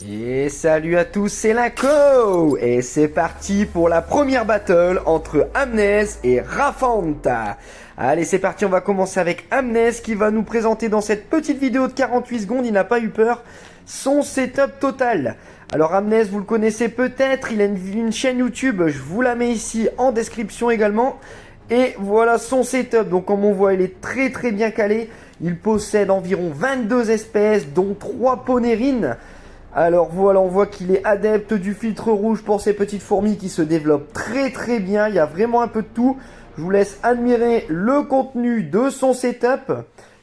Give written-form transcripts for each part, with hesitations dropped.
Et salut à tous, c'est Linko. Et c'est parti pour la première battle entre Amnez et Rafanta. Allez, c'est parti, on va commencer avec Amnez qui va nous présenter dans cette petite vidéo de 48 secondes, il n'a pas eu peur, son setup total. Alors Amnez, vous le connaissez peut-être, il a une chaîne YouTube, je vous la mets ici en description également. Et voilà son setup, donc comme on voit, il est très bien calé. Il possède environ 22 espèces, dont 3 ponérines. Alors voilà, on voit qu'il est adepte du filtre rouge pour ces petites fourmis qui se développent très bien. Il y a vraiment un peu de tout. Je vous laisse admirer le contenu de son setup.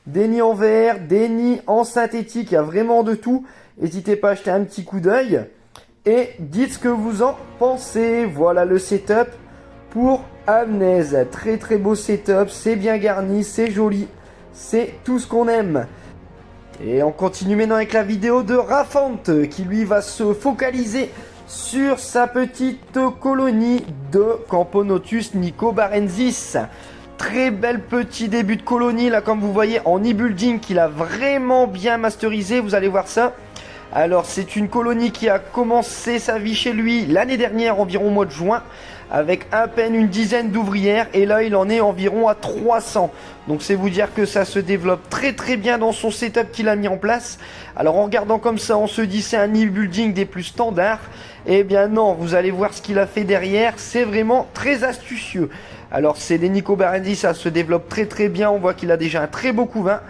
Des nids en verre, des nids en synthétique, il y a vraiment de tout. N'hésitez pas à jeter un petit coup d'œil. Et dites ce que vous en pensez. Voilà le setup pour Amnez. Très beau setup, c'est bien garni, c'est joli. C'est tout ce qu'on aime. Et on continue maintenant avec la vidéo de Rafanta qui lui va se focaliser sur sa petite colonie de Camponotus nicobarensis. Très bel petit début de colonie là, comme vous voyez, en e-building qu'il a vraiment bien masterisé, vous allez voir ça. Alors c'est une colonie qui a commencé sa vie chez lui l'année dernière, environ au mois de juin, avec à peine une dizaine d'ouvrières, et là il en est environ à 300. Donc c'est vous dire que ça se développe très bien dans son setup qu'il a mis en place. Alors en regardant comme ça, on se dit c'est un e-building des plus standards. Eh bien non, vous allez voir ce qu'il a fait derrière, c'est vraiment très astucieux. Alors c'est des nicobarensis, ça se développe très bien, on voit qu'il a déjà un très beau couvain.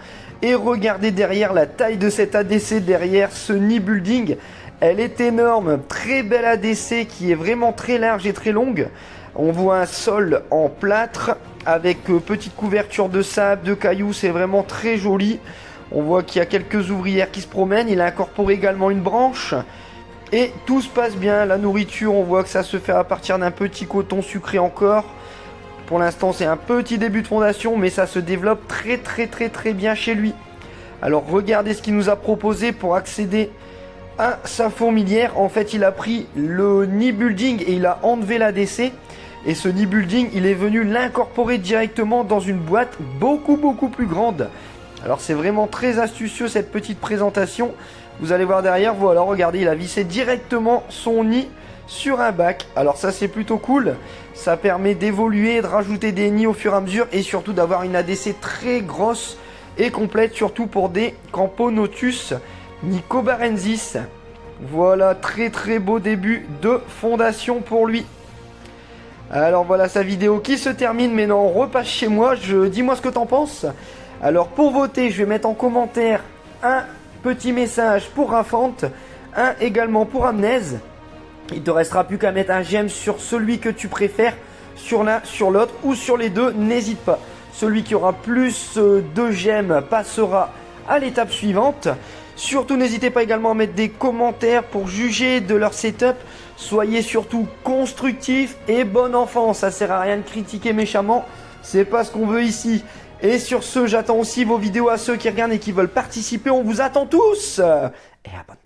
Et regardez derrière la taille de cet ADC derrière ce nid building. Elle est énorme, très belle ADC qui est vraiment très large et très longue. On voit un sol en plâtre avec petite couverture de sable, de cailloux, c'est vraiment très joli. On voit qu'il y a quelques ouvrières qui se promènent, il a incorporé également une branche. Et tout se passe bien, la nourriture on voit que ça se fait à partir d'un petit coton sucré encore. Pour l'instant c'est un petit début de fondation, mais ça se développe très bien chez lui. Alors regardez ce qu'il nous a proposé pour accéder à sa fourmilière. En fait il a pris le nid building et il a enlevé l'ADC. Et ce nid building il est venu l'incorporer directement dans une boîte beaucoup plus grande. Alors c'est vraiment très astucieux cette petite présentation. Vous allez voir derrière, voilà, regardez, il a vissé directement son nid sur un bac. Alors ça c'est plutôt cool, ça permet d'évoluer, de rajouter des nids au fur et à mesure et surtout d'avoir une ADC très grosse et complète, surtout pour des Camponotus nicobarensis. Voilà, très beau début de fondation pour lui. Alors voilà sa vidéo qui se termine, mais non, on repasse chez moi, dis-moi ce que t'en penses. Alors pour voter, je vais mettre en commentaire un petit message pour Rafanta, un également pour Amnez. Il te restera plus qu'à mettre un j'aime sur celui que tu préfères, sur l'un, sur l'autre ou sur les deux, n'hésite pas. Celui qui aura plus de j'aime passera à l'étape suivante. Surtout n'hésitez pas également à mettre des commentaires pour juger de leur setup. Soyez surtout constructifs et bon enfant, ça sert à rien de critiquer méchamment, c'est pas ce qu'on veut ici. Et sur ce, j'attends aussi vos vidéos à ceux qui regardent et qui veulent participer, on vous attend tous. Et abonne-toi.